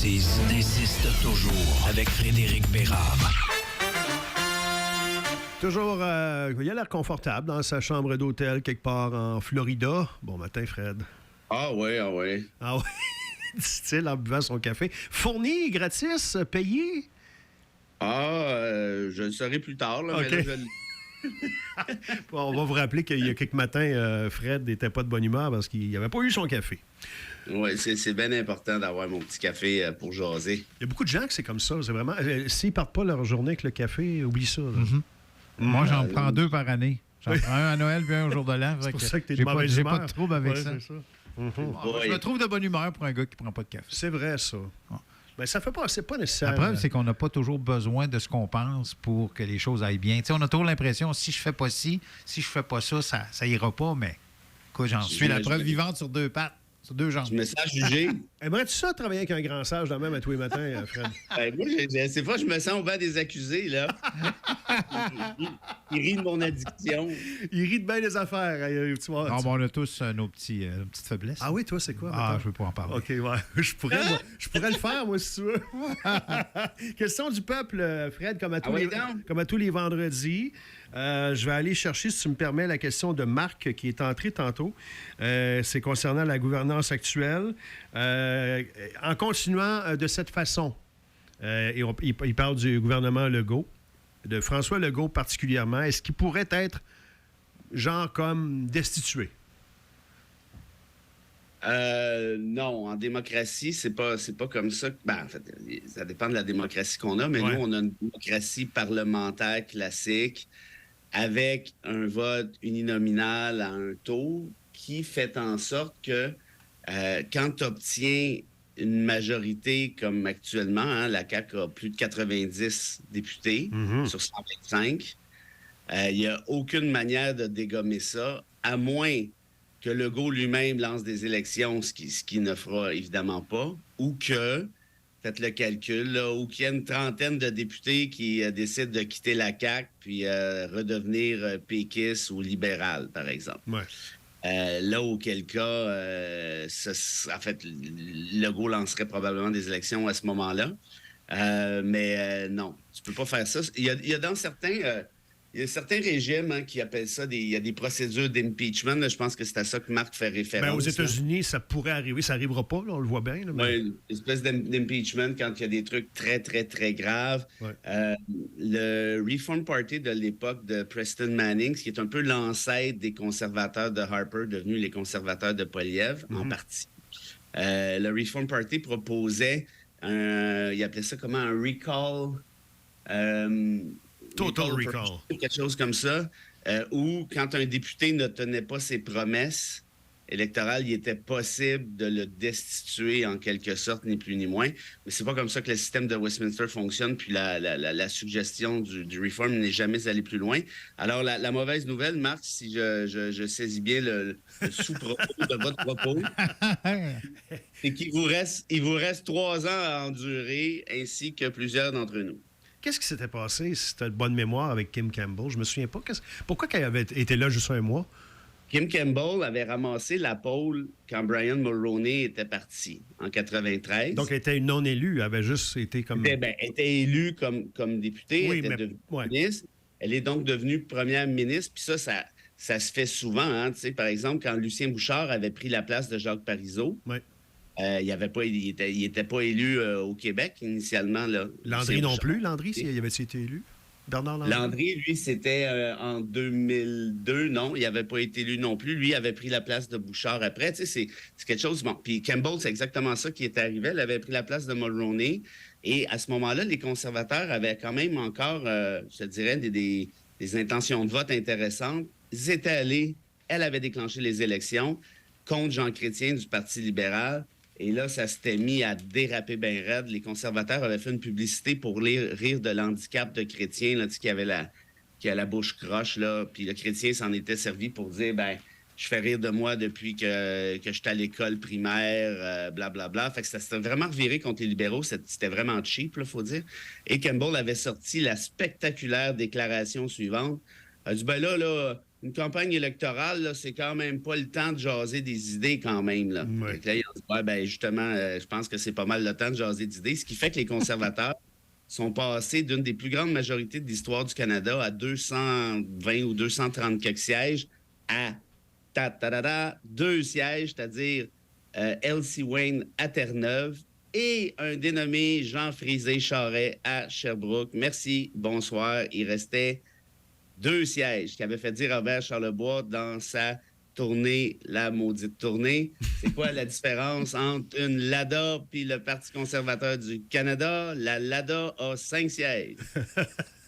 franchise insiste toujours avec Frédéric Bérard. Toujours, il a l'air confortable dans sa chambre d'hôtel quelque part en Florida. Bon matin, Fred. Ah oui, ah oui. Ah oui, dit-il en buvant son café. Fourni, gratis, payé? Je le saurai plus tard, là, okay. Mais là, On va vous rappeler qu'il y a quelques matins, Fred n'était pas de bonne humeur parce qu'il n'avait pas eu son café. Oui, c'est bien important d'avoir mon petit café pour jaser. Il y a beaucoup de gens que c'est comme ça. C'est vraiment. S'ils partent pas leur journée avec le café, oublie ça. Moi, j'en prends 2 par année. J'en prends un à Noël puis un au jour de l'an. C'est pour ça que t'es de mauvaise humeur. J'ai pas de trouble avec ça. Je me trouve de bonne humeur pour un gars qui prend pas de café. C'est vrai, ça. Mais ça fait pas, c'est pas nécessaire. La preuve, c'est qu'on n'a pas toujours besoin de ce qu'on pense pour que les choses aillent bien. Tu sais, on a toujours l'impression, si je fais pas ci, si je fais pas ça, ça ira pas, mais quoi, j'en suis la preuve vivante sur 2 pattes, sur 2 jambes. Je me sens jugé. Aimerais-tu ça travailler avec un grand sage de même à tous les matins, Fred? Moi, c'est fois, je me sens au banc des accusés, là. Il rit de mon addiction. Il rit de bien des affaires. Tu vois, non, on a tous nos petites faiblesses. Ah oui, toi, c'est quoi? Ah, je veux pas en parler. OK, ouais. Je pourrais le faire, moi, si tu veux. Question du peuple, Fred, comme à tous les vendredis. Je vais aller chercher, si tu me permets, la question de Marc qui est entrée tantôt. C'est concernant la gouvernance actuelle. En continuant de cette façon, il parle du gouvernement Legault, de François Legault particulièrement. Est-ce qu'il pourrait être, genre, comme destitué? Non, en démocratie, c'est pas comme ça. En fait, ça dépend de la démocratie qu'on a, mais nous, on a une démocratie parlementaire classique avec un vote uninominal à un tour qui fait en sorte que quand tu obtiens une majorité comme actuellement, la CAQ a plus de 90 députés sur 125, il n'y a aucune manière de dégommer ça, à moins que Legault lui-même lance des élections, ce qui ne fera évidemment pas, ou que, faites le calcul, là, ou qu'il y a une trentaine de députés qui décident de quitter la CAQ puis redevenir péquiste ou libéral, par exemple. Ouais. Là, auquel cas, en fait, Legault lancerait probablement des élections à ce moment-là. Mais non, tu peux pas faire ça. Il y a dans certains régimes qui appellent ça il y a des procédures d'impeachment. Là, je pense que c'est à ça que Marc fait référence. Aux États-Unis, ça pourrait arriver. Ça n'arrivera pas, là, on le voit bien. Là, mais... une espèce d'impeachment quand il y a des trucs très, très, très graves. Ouais. Le Reform Party de l'époque de Preston Manning, qui est un peu l'ancêtre des conservateurs de Harper, devenus les conservateurs de Poilievre, en partie. Le Reform Party proposait il appelait ça comment? Un recall... Total recall. Quelque chose comme ça, où quand un député ne tenait pas ses promesses électorales, il était possible de le destituer en quelque sorte, ni plus ni moins. Mais c'est pas comme ça que le système de Westminster fonctionne, puis la suggestion du reform n'est jamais allée plus loin. Alors, la mauvaise nouvelle, Marc, si je saisis bien le sous-propos de votre propos, c'est qu'il vous reste 3 ans à endurer, ainsi que plusieurs d'entre nous. Qu'est-ce qui s'était passé, si tu as de bonne mémoire, avec Kim Campbell? Je me souviens pas. Pourquoi qu'elle avait été là juste un mois? Kim Campbell avait ramassé la pôle quand Brian Mulroney était parti, en 93. Donc, elle était une non-élue. Elle avait juste été comme... Elle était élue comme députée. Oui, elle était devenue ministre. Elle est donc devenue première ministre. Puis ça se fait souvent. Hein, par exemple, quand Lucien Bouchard avait pris la place de Jacques Parizeau, il n'était pas élu au Québec initialement. Là. Landry non plus. Landry, il avait été élu? Bernard Landry? Landry, lui, c'était en 2002. Non, il n'avait pas été élu non plus. Lui, il avait pris la place de Bouchard après. Tu sais, c'est quelque chose... Bon, puis Campbell, c'est exactement ça qui est arrivé. Elle avait pris la place de Mulroney. Et à ce moment-là, les conservateurs avaient quand même encore, je dirais, des intentions de vote intéressantes. Ils étaient allés... Elle avait déclenché les élections contre Jean Chrétien du Parti libéral. Et là, ça s'était mis à déraper bien raide. Les conservateurs avaient fait une publicité pour rire de l'handicap de Chrétien, là, qui a la bouche croche, là. Puis le Chrétien s'en était servi pour dire, je fais rire de moi depuis que j'étais à l'école primaire, blablabla. Fait que ça s'était vraiment reviré contre les libéraux. C'était vraiment cheap, il faut dire. Et Campbell avait sorti la spectaculaire déclaration suivante. Elle a dit, là, une campagne électorale, là, c'est quand même pas le temps de jaser des idées quand même. Là. Ouais. Là, justement, je pense que c'est pas mal le temps de jaser des idées, ce qui fait que les conservateurs sont passés d'une des plus grandes majorités de l'histoire du Canada à 220 ou 230 quelques sièges à 2 sièges, c'est-à-dire Elsie Wayne à Terre-Neuve et un dénommé Jean Frisé-Charest à Sherbrooke. Merci, bonsoir. Il restait 2 sièges qu'avait fait dire Robert Charlebois dans sa tournée, la maudite tournée. C'est quoi la différence entre une LADA puis le Parti conservateur du Canada? La LADA a 5 sièges.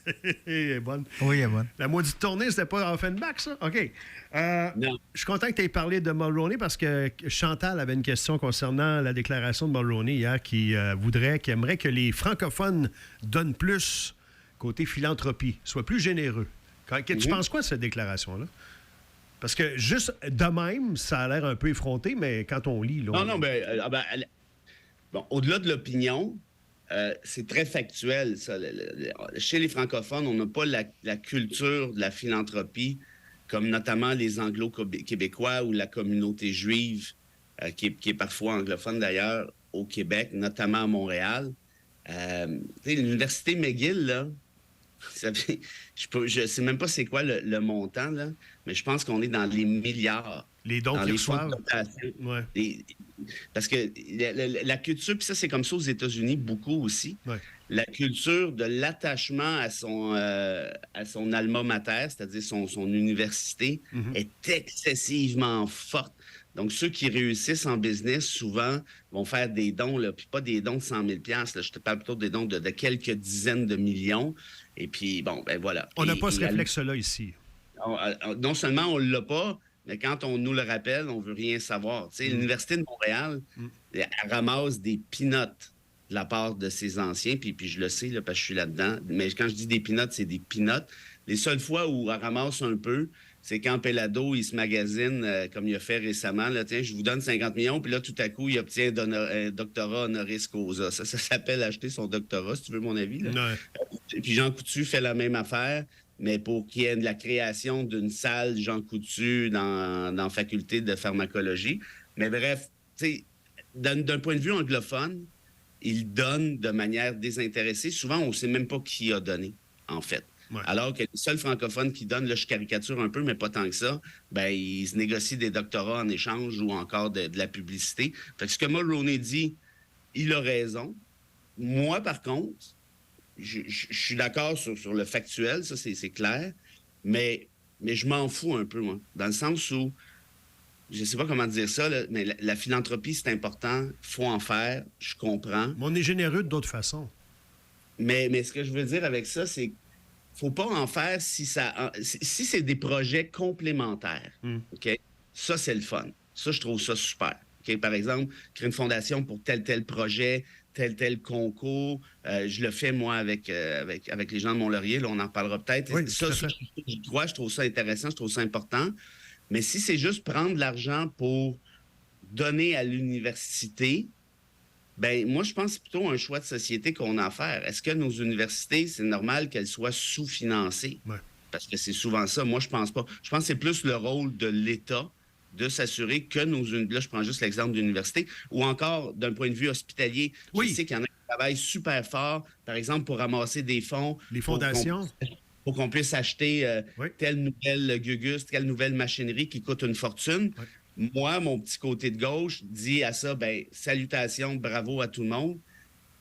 Elle est bonne. Oui, elle est bonne. La maudite tournée, c'était pas Offenbach, ça? OK. Non. Je suis content que tu aies parlé de Mulroney parce que Chantal avait une question concernant la déclaration de Mulroney hier qui aimerait que les francophones donnent plus côté philanthropie, soient plus généreux. Tu penses quoi de cette déclaration-là? Parce que juste de même, ça a l'air un peu effronté, mais quand on lit... Là, bon, au-delà de l'opinion, c'est très factuel, ça. Chez les francophones, on n'a pas la culture de la philanthropie, comme notamment les Anglo-Québécois ou la communauté juive, qui est parfois anglophone d'ailleurs, au Québec, notamment à Montréal. L'Université McGill, là, je ne sais même pas c'est quoi le montant, là, mais je pense qu'on est dans les milliards. Les dons qu'ils reçoivent. Ouais. Parce que la culture, puis ça, c'est comme ça aux États-Unis, beaucoup aussi. Ouais. La culture de l'attachement à son alma mater, c'est-à-dire son université, est excessivement forte. Donc, ceux qui réussissent en business, souvent, vont faire des dons, là, puis pas des dons de 100 000 $. Là, je te parle plutôt des dons de quelques dizaines de millions. Et puis, bon, ben voilà. On n'a pas ce réflexe-là ici. Non seulement on ne l'a pas, mais quand on nous le rappelle, on ne veut rien savoir. Tu sais, l'Université de Montréal, elle ramasse des peanuts de la part de ses anciens, puis je le sais, là, parce que je suis là-dedans. Mais quand je dis des peanuts, c'est des peanuts. Les seules fois où elle ramasse un peu, c'est quand Pelado, il se magasine, comme il a fait récemment, là, tiens, je vous donne 50 millions, puis là, tout à coup, il obtient un doctorat honoris causa. Ça s'appelle acheter son doctorat, si tu veux mon avis. Là. Et puis Jean Coutu fait la même affaire, mais pour qu'il y ait de la création d'une salle Jean Coutu dans la faculté de pharmacologie. Mais bref, tu sais, d'un point de vue anglophone, il donne de manière désintéressée. Souvent, on ne sait même pas qui a donné, en fait. Ouais. Alors que les seuls francophones qui donnent, là, je caricature un peu, mais pas tant que ça, ben ils se négocient des doctorats en échange ou encore de la publicité. Fait que ce que Mulroney dit, il a raison. Moi, par contre, je suis d'accord sur le factuel, ça, c'est clair, mais je m'en fous un peu, moi, dans le sens où, je ne sais pas comment dire ça, là, mais la philanthropie, c'est important, il faut en faire, je comprends. Mais on est généreux d'autres façons. Mais ce que je veux dire avec ça, c'est qu'il ne faut pas en faire si c'est des projets complémentaires. OK? Ça, c'est le fun. Ça, je trouve ça super. OK? Par exemple, créer une fondation pour tel projet, tel concours. Je le fais, moi, avec les gens de Mont-Laurier. Là, on en parlera peut-être. Oui, ça, je trouve ça intéressant, je trouve ça important. Mais si c'est juste prendre de l'argent pour donner à l'université, ben moi, je pense que c'est plutôt un choix de société qu'on a à faire. Est-ce que nos universités, c'est normal qu'elles soient sous-financées? Ouais. Parce que c'est souvent ça. Moi, je pense pas. Je pense que c'est plus le rôle de l'État de s'assurer que nos universités, là, je prends juste l'exemple d'université, ou encore d'un point de vue hospitalier. Oui. Je sais qu'il y en a qui travaillent super fort, par exemple, pour ramasser des fonds. Les fondations. Pour qu'on puisse acheter telle nouvelle Gugus, telle nouvelle machinerie qui coûte une fortune. Oui. Moi, mon petit côté de gauche dit à ça, ben salutations, bravo à tout le monde.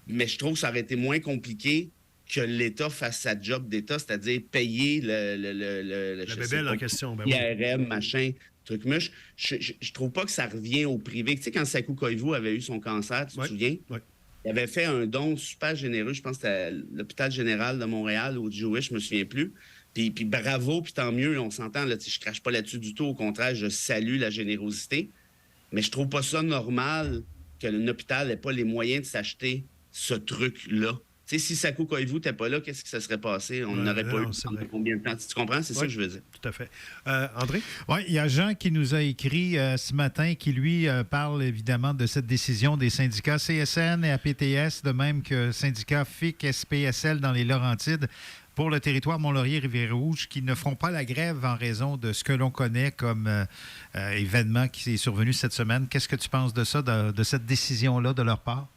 Mais je trouve que ça aurait été moins compliqué que l'État fasse sa job d'État, c'est-à-dire payer le bébelle en question. Ben IRM, machin, truc muche. Je trouve pas que ça revient au privé. Tu sais, quand Sakou Koivu avait eu son cancer, tu te souviens? Oui. Il avait fait un don super généreux, je pense que c'était à l'hôpital général de Montréal ou du Jewish, je me souviens plus. Puis bravo, puis tant mieux, on s'entend, là, je crache pas là-dessus du tout, au contraire, je salue la générosité. Mais je trouve pas ça normal que l'hôpital n'ait pas les moyens de s'acheter ce truc-là. Tu sais, si Sakou Koivu n'était pas là, qu'est-ce qui se serait passé? On n'aurait pas eu combien de temps? Tu comprends? C'est ça que je veux dire. Tout à fait. André? Oui, il y a Jean qui nous a écrit ce matin, qui, lui, parle évidemment de cette décision des syndicats CSN et APTS, de même que syndicats FIC, SPSL dans les Laurentides, pour le territoire Mont-Laurier-Rivière-Rouge qui ne feront pas la grève en raison de ce que l'on connaît comme événement qui est survenu cette semaine. Qu'est-ce que tu penses de ça, de cette décision-là de leur part?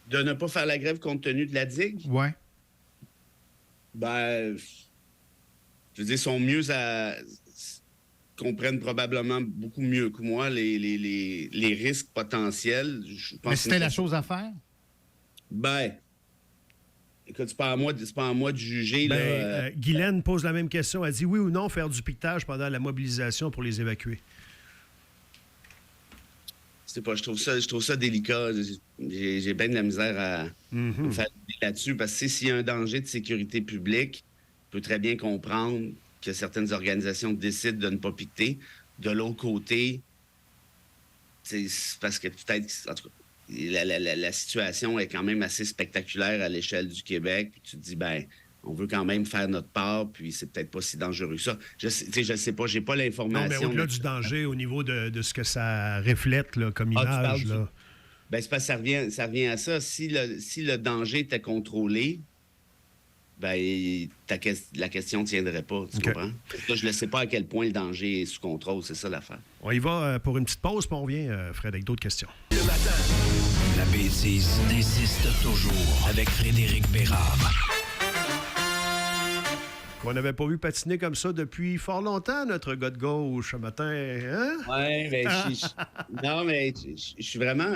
De ne pas faire la grève compte tenu de la digue? Oui. Ben, je veux dire, sont mieux à... comprennent probablement beaucoup mieux que moi les risques potentiels. Mais c'était la chose à faire? Ben, écoute, c'est pas à moi de juger. Guylaine pose la même question. Elle dit oui ou non faire du piquetage pendant la mobilisation pour les évacuer. Je trouve ça délicat. J'ai bien de la misère à faire là-dessus parce que s'il y a un danger de sécurité publique, je peux très bien comprendre que certaines organisations décident de ne pas piqueter. De l'autre côté, c'est parce que peut-être, en tout cas, la situation est quand même assez spectaculaire à l'échelle du Québec. Puis tu te dis, ben, on veut quand même faire notre part, puis c'est peut-être pas si dangereux que ça. Je sais pas, j'ai pas l'information. Non, mais au-delà du danger, au niveau de ce que ça reflète là, comme image. Là. Ben, c'est parce que ça revient à ça. Si le danger était contrôlé, ben, la question ne tiendrait pas, tu comprends? Là, je ne sais pas à quel point le danger est sous contrôle, c'est ça l'affaire. On y va pour une petite pause, puis on revient, Fred, avec d'autres questions. Le matin, la bêtise insiste toujours avec Frédéric Bérard. Qu'on n'avait pas vu patiner comme ça depuis fort longtemps, notre gars de gauche, ce matin. Hein? Oui, bien, non, mais je suis vraiment...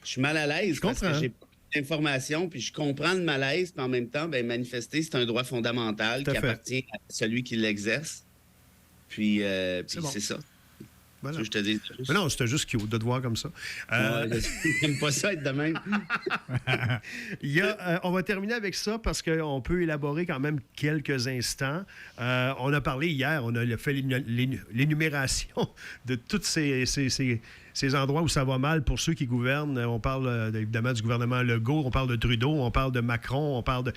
Je suis mal à l'aise parce que j'ai pas d'informations, puis je comprends le malaise, puis en même temps, ben, manifester, c'est un droit fondamental qui appartient à celui qui l'exerce. Puis, c'est ça. Voilà. Je te dis. Mais non, c'était juste cute de te voir comme ça. J'aime pas ça être de même. On va terminer avec ça parce qu'on peut élaborer quand même quelques instants. On a parlé hier, on a fait l'énumération de tous ces endroits où ça va mal pour ceux qui gouvernent. On parle évidemment du gouvernement Legault, on parle de Trudeau, on parle de Macron, on parle de...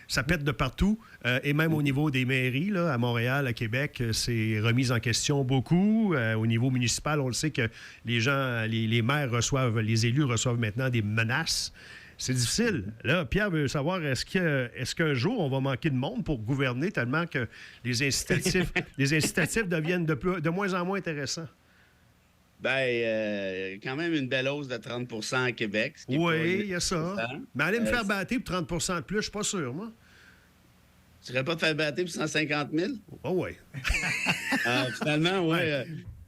Ça pète de partout. Et même au niveau des mairies, là, à Montréal, à Québec, c'est remis en question beaucoup. Au niveau municipal, on le sait que les maires reçoivent, les élus reçoivent maintenant des menaces. C'est difficile. Là, Pierre veut savoir, est-ce qu'un jour, on va manquer de monde pour gouverner tellement que les incitatifs deviennent de moins en moins intéressants? Bien, quand même une belle hausse de 30 % à Québec. Oui, il y a ça. Mais allez me faire battre pour 30 % de plus, je suis pas sûr, moi. Tu serais pas te faire battre pour 150 000? Oh oui. Finalement, oui.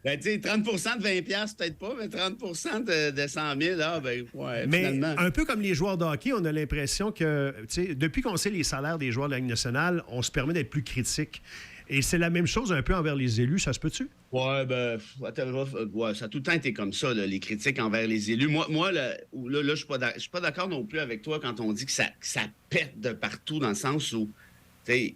Ben, tu sais, 30 % de 20 $, peut-être pas, mais 30 % de 100 000, ben, ouais, mais finalement. Un peu comme les joueurs de hockey, on a l'impression que, tu sais, depuis qu'on sait les salaires des joueurs de la Ligue nationale, on se permet d'être plus critique. Et c'est la même chose un peu envers les élus, ça se peut-tu? Oui, bien, ça a tout le temps été comme ça, là, les critiques envers les élus. Moi là, je suis pas d'accord non plus avec toi quand on dit que ça pète de partout, dans le sens où, tu sais,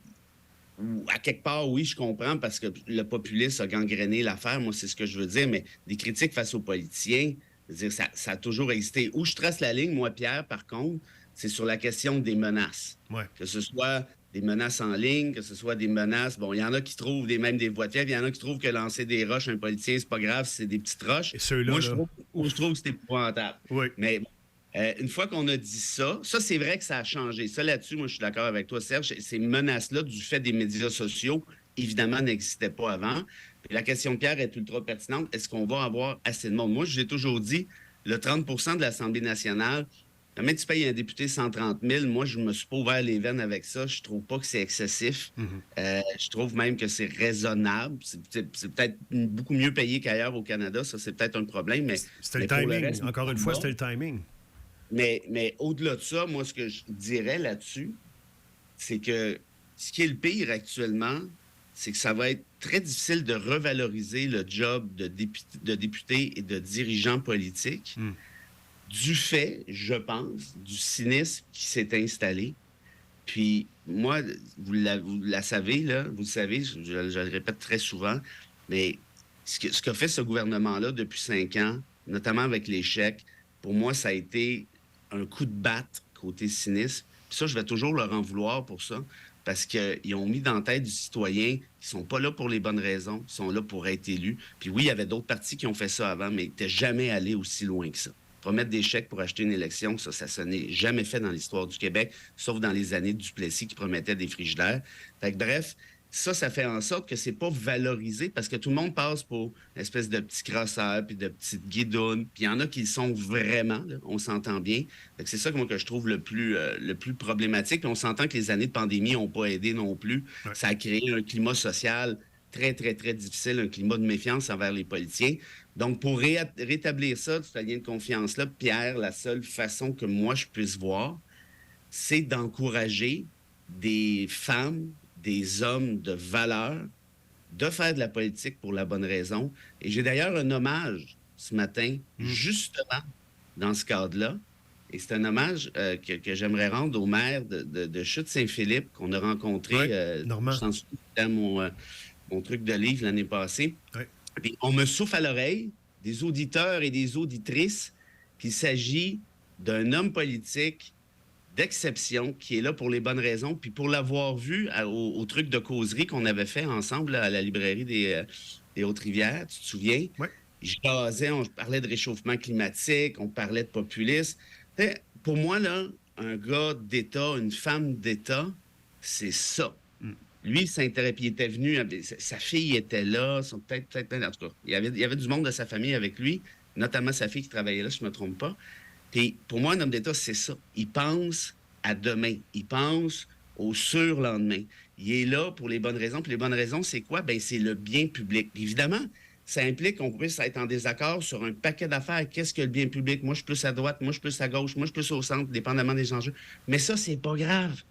à quelque part, oui, je comprends, parce que le populisme a gangréné l'affaire, moi, c'est ce que je veux dire, mais des critiques face aux politiciens, je veux dire, ça a toujours existé. Où je trace la ligne, moi, Pierre, par contre, c'est sur la question des menaces. Ouais. Que ce soit des menaces en ligne, que ce soit des menaces... Bon, il y en a qui trouvent même des voies de fièvre, il y en a qui trouvent que lancer des roches à un politicien, c'est pas grave si c'est des petites roches. Et ceux-là, moi, je trouve que c'est épouvantable. Oui. Mais une fois qu'on a dit ça, c'est vrai que ça a changé. Ça, là-dessus, moi, je suis d'accord avec toi, Serge. Ces menaces-là, du fait des médias sociaux, évidemment, n'existaient pas avant. Puis la question de Pierre est ultra pertinente. Est-ce qu'on va avoir assez de monde? Moi, je l'ai toujours dit, le 30 % de l'Assemblée nationale... Même tu payes un député 130 000, moi, je me suis pas ouvert les veines avec ça. Je trouve pas que c'est excessif. Je trouve même que c'est raisonnable. C'est peut-être beaucoup mieux payé qu'ailleurs au Canada. Ça, c'est peut-être un problème. C'était le timing. Encore une fois, c'était le timing. Mais au-delà de ça, moi, ce que je dirais là-dessus, c'est que ce qui est le pire actuellement, c'est que ça va être très difficile de revaloriser le job de député et de dirigeant politique. Du fait, je pense, du cynisme qui s'est installé. Puis, moi, vous la savez, là, vous le savez, je le répète très souvent, mais ce qu'a fait ce gouvernement-là depuis 5 ans, notamment avec les chèques, pour moi, ça a été un coup de batte côté cynisme. Puis ça, je vais toujours leur en vouloir pour ça, parce qu'ils ont mis dans la tête du citoyen qu'ils sont pas là pour les bonnes raisons, ils sont là pour être élus. Puis oui, il y avait d'autres partis qui ont fait ça avant, mais ils n'étaient jamais allés aussi loin que ça. promettre des chèques pour acheter une élection, ça n'est jamais fait dans l'histoire du Québec, sauf dans les années de Duplessis qui promettait des frigidaires. Fait que, bref, ça fait en sorte que c'est pas valorisé parce que tout le monde passe pour une espèce de petits crosseurs puis de petites guidounes. Puis il y en a qui le sont vraiment, là, on s'entend bien. Fait que c'est ça que je trouve le plus problématique. Puis on s'entend que les années de pandémie n'ont pas aidé non plus. Ouais. Ça a créé un climat social très, très, très difficile, un climat de méfiance envers les politiciens. Donc, pour rétablir ça, ce lien de confiance-là, Pierre, la seule façon que moi je puisse voir, c'est d'encourager des femmes, des hommes de valeur, de faire de la politique pour la bonne raison. Et j'ai d'ailleurs un hommage ce matin, justement, dans ce cadre-là. Et c'est un hommage que j'aimerais rendre au maire de Chute-Saint-Philippe qu'on a rencontré dans mon truc de livre l'année passée. Oui. Puis on me souffle à l'oreille, des auditeurs et des auditrices, qu'il s'agit d'un homme politique d'exception, qui est là pour les bonnes raisons. Puis pour l'avoir vu au truc de causerie qu'on avait fait ensemble là, à la librairie des Hautes-Rivières, tu te souviens? Oui. Je jasais, on parlait de réchauffement climatique, on parlait de populisme. Pour moi, là, un gars d'État, une femme d'État, c'est ça. Lui, il était venu, sa fille était là, peut-être, en tout cas, il y avait du monde de sa famille avec lui, notamment sa fille qui travaillait là, si je ne me trompe pas. Puis pour moi, un homme d'État, c'est ça. Il pense à demain. Il pense au surlendemain. Il est là pour les bonnes raisons. Puis les bonnes raisons, c'est quoi? Bien, c'est le bien public. Puis évidemment, ça implique qu'on puisse être en désaccord sur un paquet d'affaires. Qu'est-ce que le bien public? Moi, je suis plus à droite, moi, je suis plus à gauche, moi, je suis plus au centre, dépendamment des enjeux. Mais ça, c'est pas grave.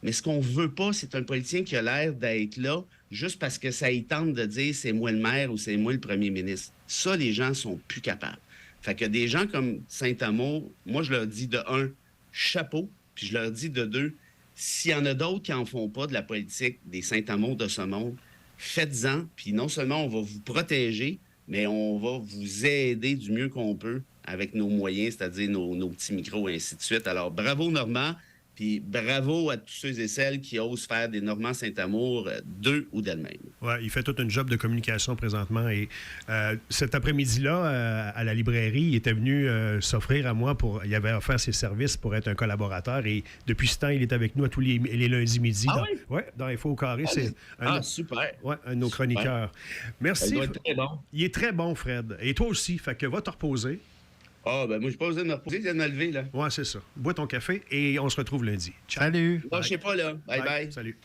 Mais ce qu'on veut pas, c'est un politicien qui a l'air d'être là juste parce que ça y tente de dire c'est moi le maire ou c'est moi le premier ministre. Ça, les gens sont plus capables. Fait que des gens comme Saint-Amour, moi, je leur dis de un, chapeau, puis je leur dis de deux, s'il y en a d'autres qui n'en font pas de la politique des Saint-Amour de ce monde, faites-en, puis non seulement on va vous protéger, mais on va vous aider du mieux qu'on peut avec nos moyens, c'est-à-dire nos petits micros et ainsi de suite. Alors, bravo Normand, puis bravo à tous ceux et celles qui osent faire des Normands Saint-Amour d'eux ou d'elles-mêmes. Oui, il fait toute une job de communication présentement. Et cet après-midi-là, à la librairie, il était venu s'offrir à moi il avait offert ses services pour être un collaborateur. Et depuis ce temps, il est avec nous à tous les lundis midi. Dans Info au carré. Super. Oui, un de nos chroniqueurs. Merci. Il doit être très bon. Il est très bon, Fred. Et toi aussi. Fait que va te reposer. Ah, ben moi, je n'ai pas besoin de me reposer, je viens de me lever, là. Oui, c'est ça. Bois ton café et on se retrouve lundi. Ciao. Salut. Non, je sais pas, là. Bye. Salut.